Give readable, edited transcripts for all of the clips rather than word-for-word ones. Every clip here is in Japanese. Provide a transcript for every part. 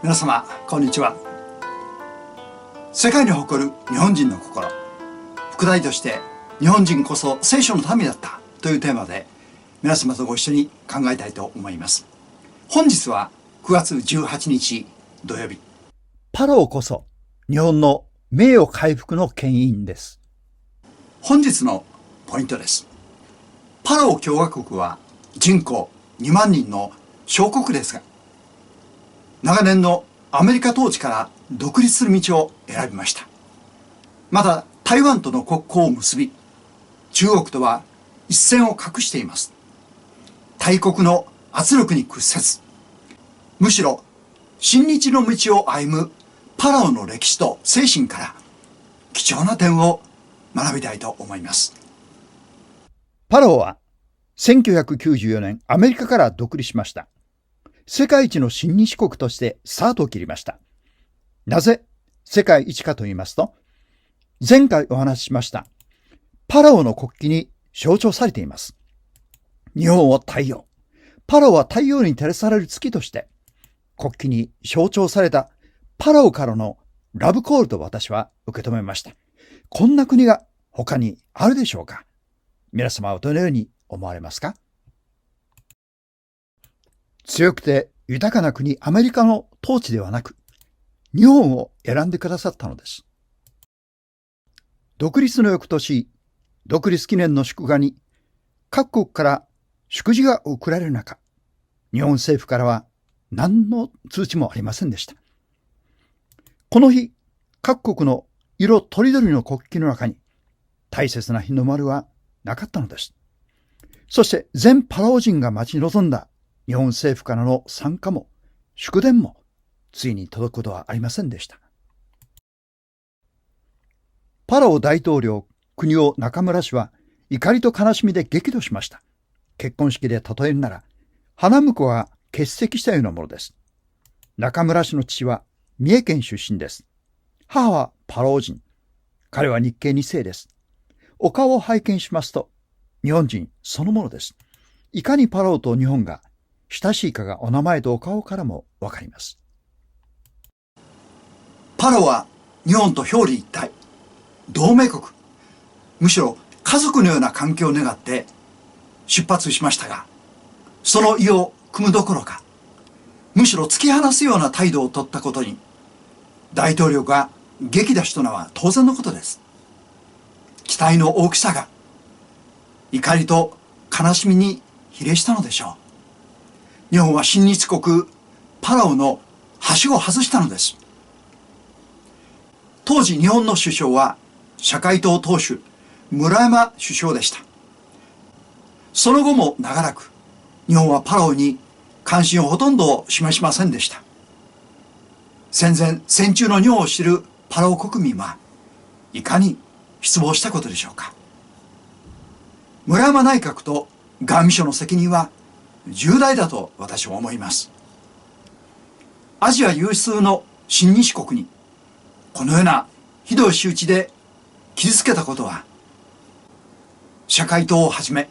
皆様こんにちは。世界に誇る日本人の心、副題として日本人こそ聖書の民だったというテーマで皆様とご一緒に考えたいと思います。本日は9月18日土曜日。パラオこそ日本の名誉回復の牽引です。本日のポイントです。パラオ共和国は人口2万人の小国ですが、長年のアメリカ統治から独立する道を選びました。また台湾との国交を結び、中国とは一線を画しています。大国の圧力に屈せず、むしろ親日の道を歩むパラオの歴史と精神から貴重な点を学びたいと思います。パラオは1994年アメリカから独立しました。世界一の親日国としてスタートを切りました。なぜ世界一かと言いますと、前回お話ししましたパラオの国旗に象徴されています。日本を太陽、パラオは太陽に照らされる月として国旗に象徴されたパラオからのラブコールと私は受け止めました。こんな国が他にあるでしょうか。皆様はどのように思われますか。強くて豊かな国アメリカの統治ではなく、日本を選んでくださったのです。独立の翌年、独立記念の祝賀に各国から祝辞が送られる中、日本政府からは何の通知もありませんでした。この日、各国の色とりどりの国旗の中に大切な日の丸はなかったのです。そして全パラオ人が待ち望んだ日本政府からの参加も祝電もついに届くことはありませんでした。パラオ大統領国尾中村氏は怒りと悲しみで激怒しました。結婚式で例えるなら花婿が欠席したようなものです。中村氏の父は三重県出身です。母はパラオ人。彼は日系2世です。お顔を拝見しますと日本人そのものです。いかにパラオと日本が親しいかがお名前とお顔からもわかります。パラオは日本と表裏一体、同盟国、むしろ家族のような関係を願って出発しましたが、その意を組むどころか、むしろ突き放すような態度を取ったことに、大統領が激怒したのは当然のことです。期待の大きさが、怒りと悲しみに比例したのでしょう。日本は親日国パラオのはしごを外したのです。当時日本の首相は社会党党首村山首相でした。その後も長らく日本はパラオに関心をほとんど示しませんでした。戦前戦中の日本を知るパラオ国民はいかに失望したことでしょうか。村山内閣と外務省の責任は重大だと私は思います。アジア有数の親日国にこのようなひどい仕打ちで傷つけたことは、社会党をはじめ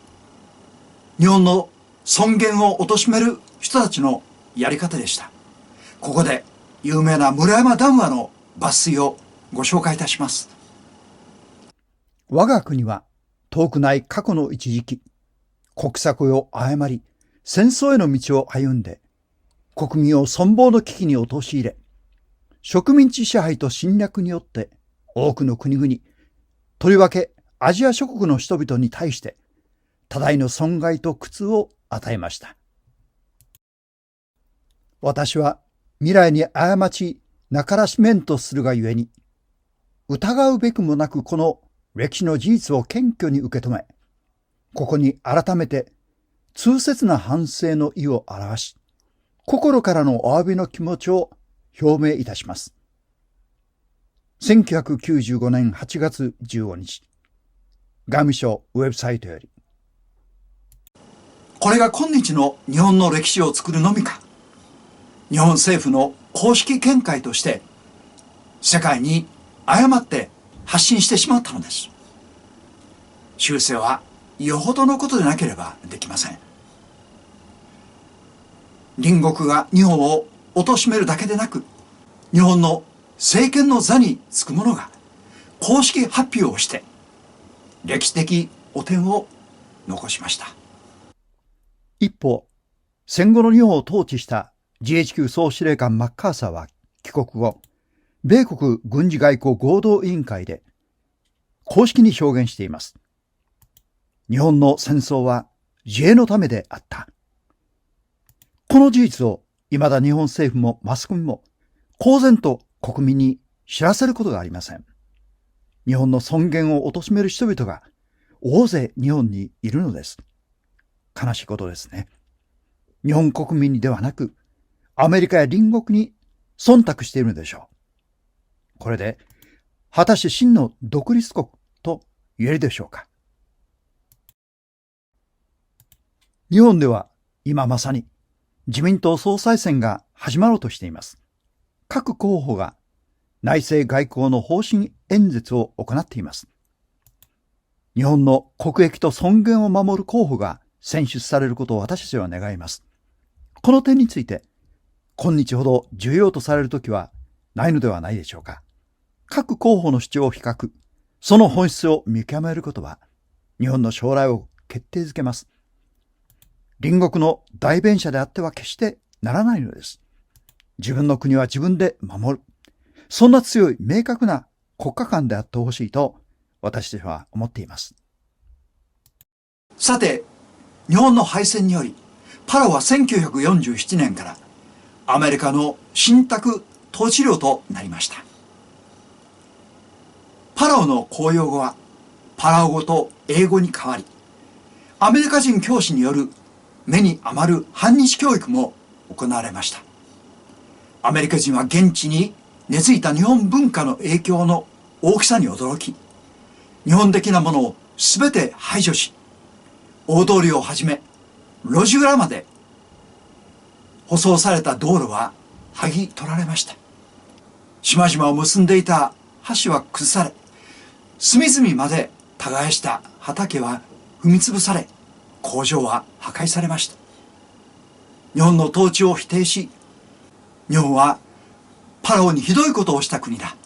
日本の尊厳を貶める人たちのやり方でした。ここで有名な村山談話の抜粋をご紹介いたします。我が国は遠くない過去の一時期、国策を誤り戦争への道を歩んで国民を存亡の危機に陥れ、植民地支配と侵略によって多くの国々、とりわけアジア諸国の人々に対して多大の損害と苦痛を与えました。私は未来に過ちなからしめんとするがゆえに、疑うべくもなくこの歴史の事実を謙虚に受け止め、ここに改めて痛切な反省の意を表し、心からのお詫びの気持ちを表明いたします。1995年8月15日、外務省ウェブサイトより。これが今日の日本の歴史を作るのみか、日本政府の公式見解として世界に誤って発信してしまったのです。修正はよほどのことでなければできません。隣国が日本を貶めるだけでなく、日本の政権の座につく者が公式発表をして、歴史的汚点を残しました。一方、戦後の日本を統治した GHQ 総司令官マッカーサーは帰国後、米国軍事外交合同委員会で公式に表現しています。日本の戦争は自衛のためであった。この事実を未だ日本政府もマスコミも公然と国民に知らせることがありません。日本の尊厳を貶める人々が大勢日本にいるのです。悲しいことですね。日本国民にではなく、アメリカや隣国に忖度しているのでしょう。これで、果たして真の独立国と言えるでしょうか。日本では今まさに自民党総裁選が始まろうとしています。各候補が内政外交の方針演説を行っています。日本の国益と尊厳を守る候補が選出されることを私たちは願います。この点について、今日ほど重要とされるときはないのではないでしょうか。各候補の主張を比較、その本質を見極めることは、日本の将来を決定づけます。隣国の代弁者であっては決してならないのです。自分の国は自分で守る。そんな強い明確な国家観であってほしいと私たちは思っています。さて、日本の敗戦により、パラオは1947年からアメリカの信託統治領となりました。パラオの公用語はパラオ語と英語に変わり、アメリカ人教師による目に余る反日教育も行われました。アメリカ人は現地に根付いた日本文化の影響の大きさに驚き、日本的なものをすべて排除し、大通りをはじめ路地裏まで舗装された道路は剥ぎ取られました。島々を結んでいた橋は崩され、隅々まで耕した畑は踏み潰され、工場は破壊されました。日本の統治を否定し、日本はパラオにひどいことをした国だ。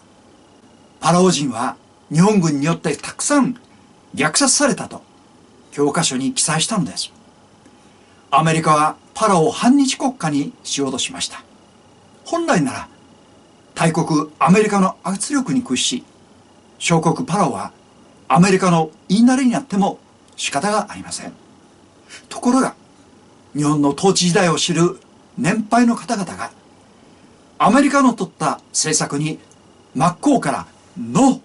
パラオ人は日本軍によってたくさん虐殺されたと教科書に記載したのです。アメリカはパラオを反日国家にしようとしました。本来なら大国アメリカの圧力に屈し、小国パラオはアメリカの言いなりになっても仕方がありません。ところが、日本の統治時代を知る年配の方々がアメリカの取った政策に真っ向からノー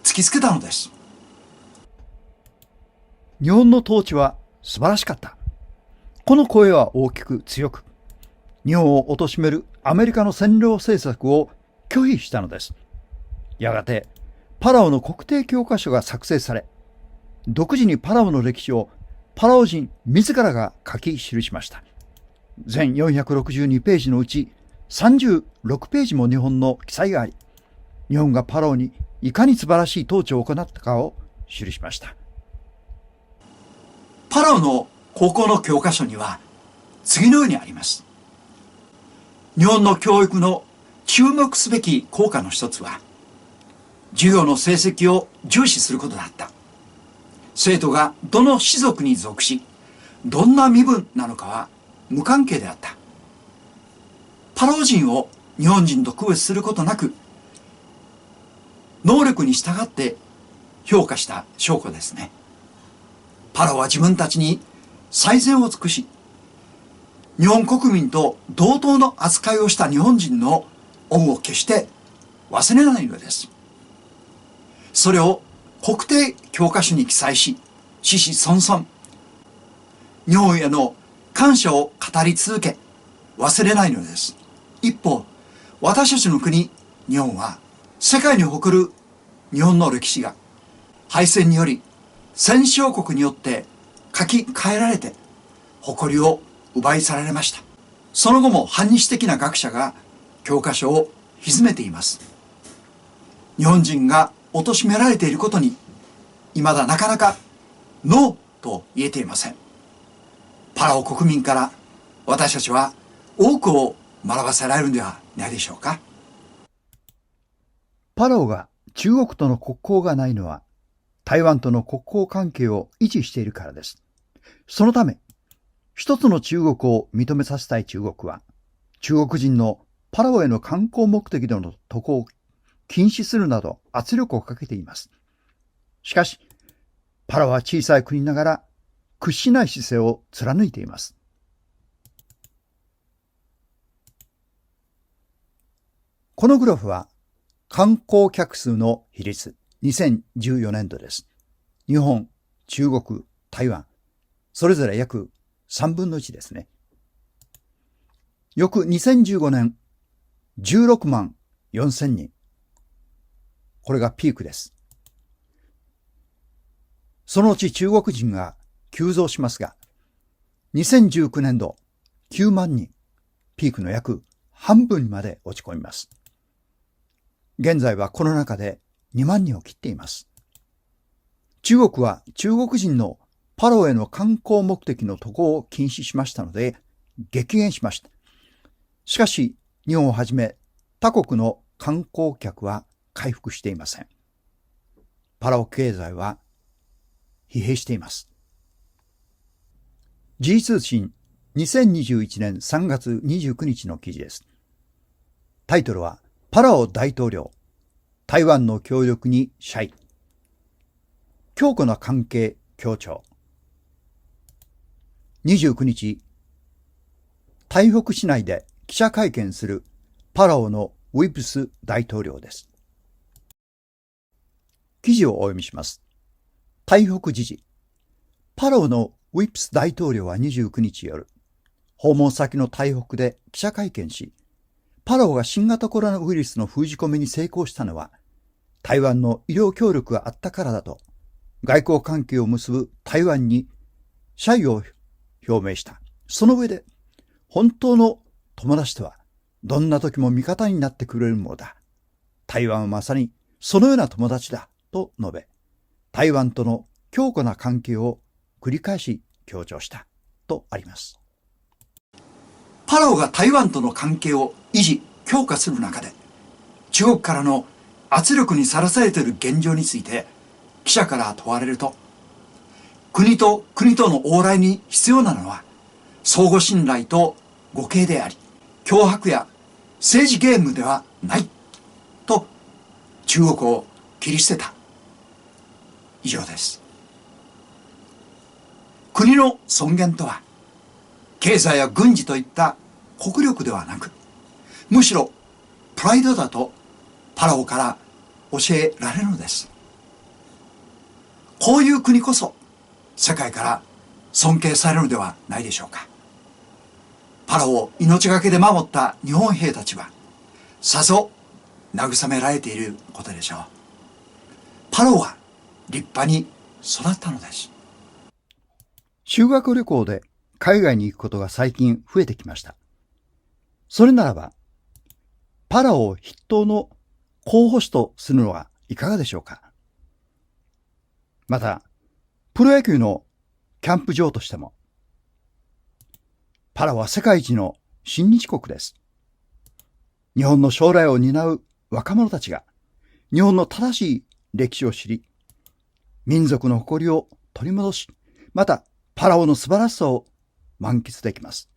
突きつけたのです。日本の統治は素晴らしかった。この声は大きく強く、日本を貶めるアメリカの占領政策を拒否したのです。やがてパラオの国定教科書が作成され、独自にパラオの歴史をパラオ人自らが書き記しました。全462ページのうち36ページも日本の記載があり、日本がパラオにいかに素晴らしい統治を行ったかを記しました。パラオの高校の教科書には次のようにあります。日本の教育の注目すべき効果の一つは、授業の成績を重視することだった。生徒がどの種族に属し、どんな身分なのかは無関係であった。パラオ人を日本人と区別することなく、能力に従って評価した証拠ですね。パラオは自分たちに最善を尽くし、日本国民と同等の扱いをした日本人の恩を決して忘れないのです。それを国定教科書に記載し、子々孫々、日本への感謝を語り続け、忘れないのです。一方、私たちの国、日本は、世界に誇る日本の歴史が、敗戦により、戦勝国によって書き換えられて、誇りを奪い去られました。その後も反日的な学者が教科書を歪めています。日本人が貶められていることに、未だなかなかノーと言えていません。パラオ国民から私たちは多くを学ばせられるんではないでしょうか。パラオが中国との国交がないのは、台湾との国交関係を維持しているからです。そのため、一つの中国を認めさせたい中国は、中国人のパラオへの観光目的での渡航を禁止するなど圧力をかけています。しかし、パラオは小さい国ながら屈しない姿勢を貫いています。このグラフは観光客数の比率2014年度です。日本、中国、台湾、それぞれ約3分の1ですね。翌2015年、16万4千人。これがピークです。そのうち中国人が急増しますが、2019年度9万人、ピークの約半分にまで落ち込みます。現在はコロナ禍で2万人を切っています。中国は中国人のパラオへの観光目的の渡航を禁止しましたので、激減しました。しかし、日本をはじめ他国の観光客は回復していません。パラオ経済は疲弊しています。時事通信2021年3月29日の記事です。タイトルは、パラオ大統領、台湾の協力に謝意。強固な関係強調。29日、台北市内で記者会見するパラオのウィプス大統領です。記事をお読みします。台北時事。パラオのウィプス大統領は29日夜、訪問先の台北で記者会見し、パラオが新型コロナウイルスの封じ込めに成功したのは、台湾の医療協力があったからだと、外交関係を結ぶ台湾に謝意を表明した。その上で、本当の友達とは、どんな時も味方になってくれるものだ。台湾はまさにそのような友達だ、と述べ、台湾との強固な関係を繰り返し強調した、とあります。パラオが台湾との関係を維持、強化する中で、中国からの圧力にさらされている現状について、記者から問われると、国と国との往来に必要なのは、相互信頼と互恵であり、脅迫や政治ゲームではない、と中国を切り捨てた。以上です。国の尊厳とは、経済や軍事といった国力ではなく、むしろプライドだとパラオから教えられるのです。こういう国こそ世界から尊敬されるのではないでしょうか。パラオを命がけで守った日本兵たちはさぞ慰められていることでしょう。パラオは立派に育ったのです。修学旅行で海外に行くことが最近増えてきました。それならば、パラオを筆頭の候補地とするのはいかがでしょうか。また、プロ野球のキャンプ場としても、パラオは世界一の親日国です。日本の将来を担う若者たちが、日本の正しい歴史を知り、民族の誇りを取り戻し、またパラオの素晴らしさを満喫できます。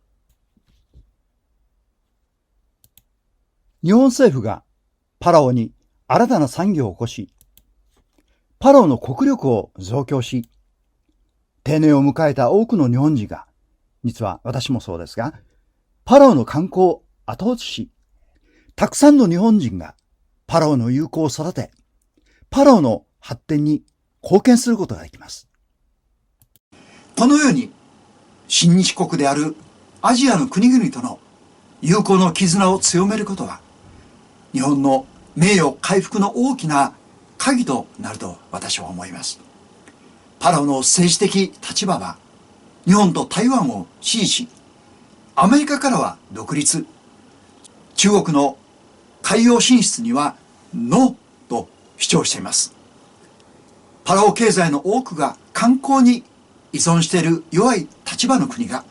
日本政府がパラオに新たな産業を起こし、パラオの国力を増強し、定年を迎えた多くの日本人が、実は私もそうですが、パラオの観光を後押しし、たくさんの日本人がパラオの友好を育て、パラオの発展に貢献することができます。このように、親日国であるアジアの国々との友好の絆を強めることは、日本の名誉回復の大きな鍵となると私は思います。パラオの政治的立場は、日本と台湾を支持し、アメリカからは独立、中国の海洋進出にはノーと主張しています。パラオ経済の多くが観光に依存している弱い立場の国が、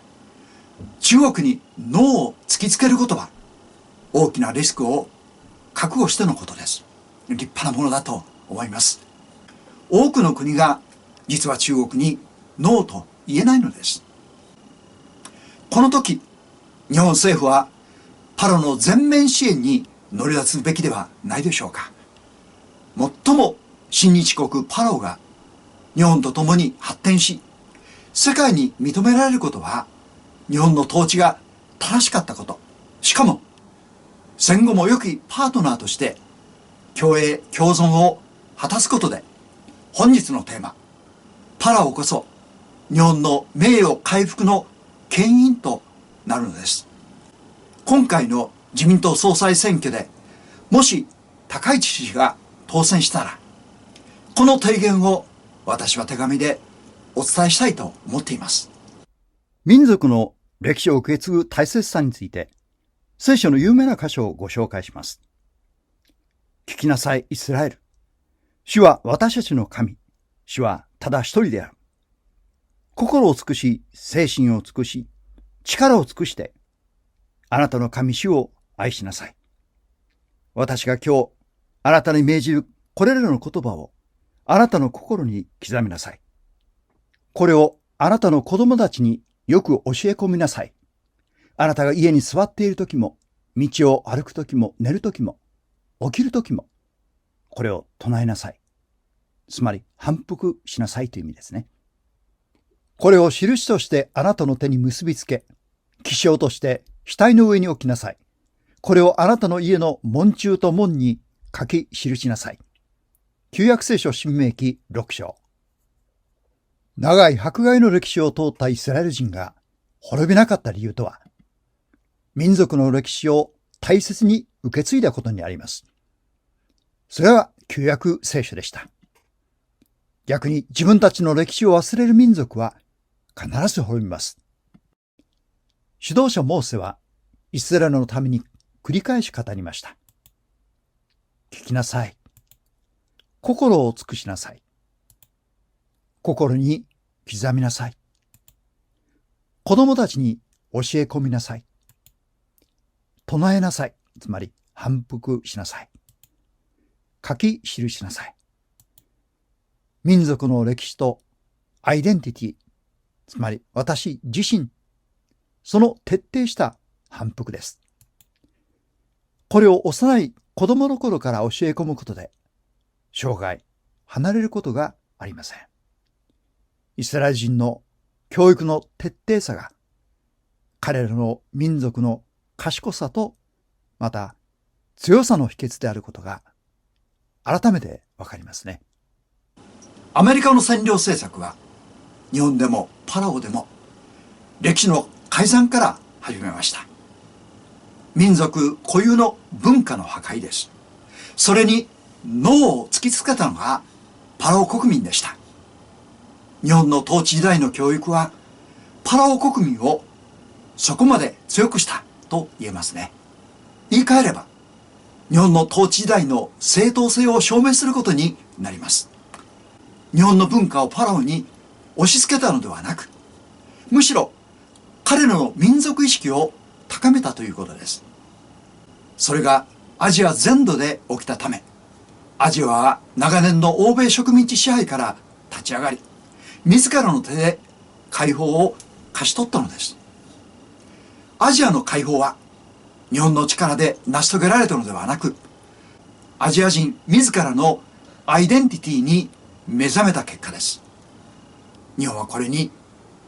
中国にノーを突きつけることは大きなリスクを覚悟してのことです。立派なものだと思います。多くの国が実は中国にノーと言えないのです。この時、日本政府はパロの全面支援に乗り出すべきではないでしょうか。最も親日国パラオが日本と共に発展し、世界に認められることは、日本の統治が正しかったこと、しかも戦後も良きパートナーとして共栄共存を果たすことで、本日のテーマ、パラオこそ日本の名誉回復の牽引となるのです。今回の自民党総裁選挙で、もし高市氏が当選したら、この提言を私は手紙でお伝えしたいと思っています。民族の歴史を受け継ぐ大切さについて、聖書の有名な箇所をご紹介します。聞きなさい、イスラエル。主は私たちの神。主はただ一人である。心を尽くし、精神を尽くし、力を尽くして、あなたの神主を愛しなさい。私が今日、あなたに命じるこれらの言葉を、あなたの心に刻みなさい。これをあなたの子供たちによく教え込みなさい。あなたが家に座っているときも、道を歩くときも、寝るときも、起きるときも、これを唱えなさい。つまり反復しなさいという意味ですね。これを印としてあなたの手に結びつけ、記章として額の上に置きなさい。これをあなたの家の門柱と門に書き記しなさい。旧約聖書申命記6章。長い迫害の歴史を通ったイスラエル人が滅びなかった理由とは、民族の歴史を大切に受け継いだことにあります。それは旧約聖書でした。逆に自分たちの歴史を忘れる民族は必ず滅びます。指導者モーセはイスラエルのために繰り返し語りました。聞きなさい。心を尽くしなさい。心に刻みなさい。子供たちに教え込みなさい。唱えなさい。つまり反復しなさい。書き記しなさい。民族の歴史とアイデンティティ、つまり私自身、その徹底した反復です。これを幼い子供の頃から教え込むことで、生涯離れることがありません。イスラエル人の教育の徹底さが、彼らの民族の賢さと、また強さの秘訣であることが、改めてわかりますね。アメリカの占領政策は、日本でもパラオでも、歴史の改ざんから始めました。民族固有の文化の破壊です。それに脳を突きつけたのがパラオ国民でした。日本の統治時代の教育は、パラオ国民をそこまで強くしたと言えますね。言い換えれば、日本の統治時代の正当性を証明することになります。日本の文化をパラオに押し付けたのではなく、むしろ彼らの民族意識を高めたということです。それがアジア全土で起きたため、アジアは長年の欧米植民地支配から立ち上がり、自らの手で解放を勝ち取ったのです。アジアの解放は日本の力で成し遂げられたのではなく、アジア人自らのアイデンティティに目覚めた結果です。日本はこれに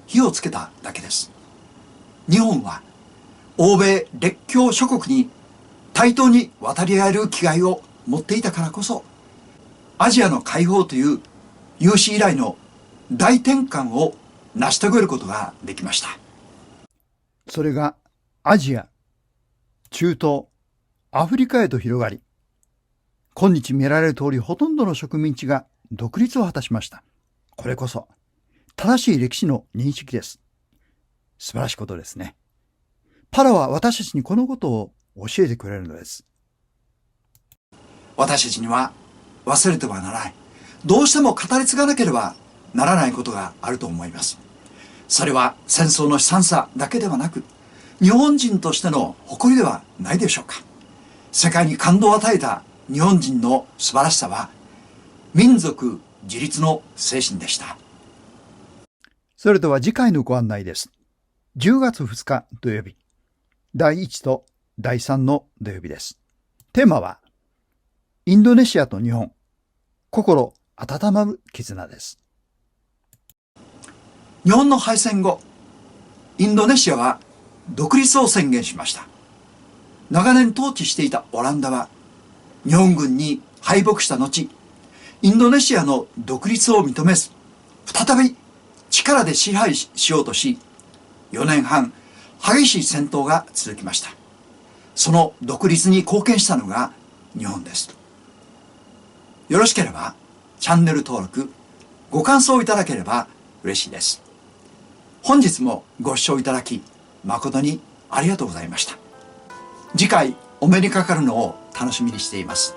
火をつけただけです。日本は欧米列強諸国に対等に渡り合える気概を持っていたからこそ、アジアの解放という有史以来の大転換を成し遂げることができました。それがアジア、中東、アフリカへと広がり、今日見られる通りほとんどの植民地が独立を果たしました。これこそ正しい歴史の認識です。素晴らしいことですね。パラは私たちにこのことを教えてくれるのです。私たちには忘れてはならない。どうしても語り継がなければならないことがあると思います。それは戦争の悲惨さだけではなく、日本人としての誇りではないでしょうか。世界に感動を与えた日本人の素晴らしさは、民族自立の精神でした。それでは次回のご案内です。10月2日土曜日、第1と第3の土曜日です。テーマは、インドネシアと日本、心温まる絆です。日本の敗戦後、インドネシアは独立を宣言しました。長年統治していたオランダは、日本軍に敗北した後、インドネシアの独立を認めず、再び力で支配しようとし、4年半、激しい戦闘が続きました。その独立に貢献したのが日本です。よろしければ、チャンネル登録、ご感想いただければ嬉しいです。本日もご視聴いただき、誠にありがとうございました。次回お目にかかるのを楽しみにしています。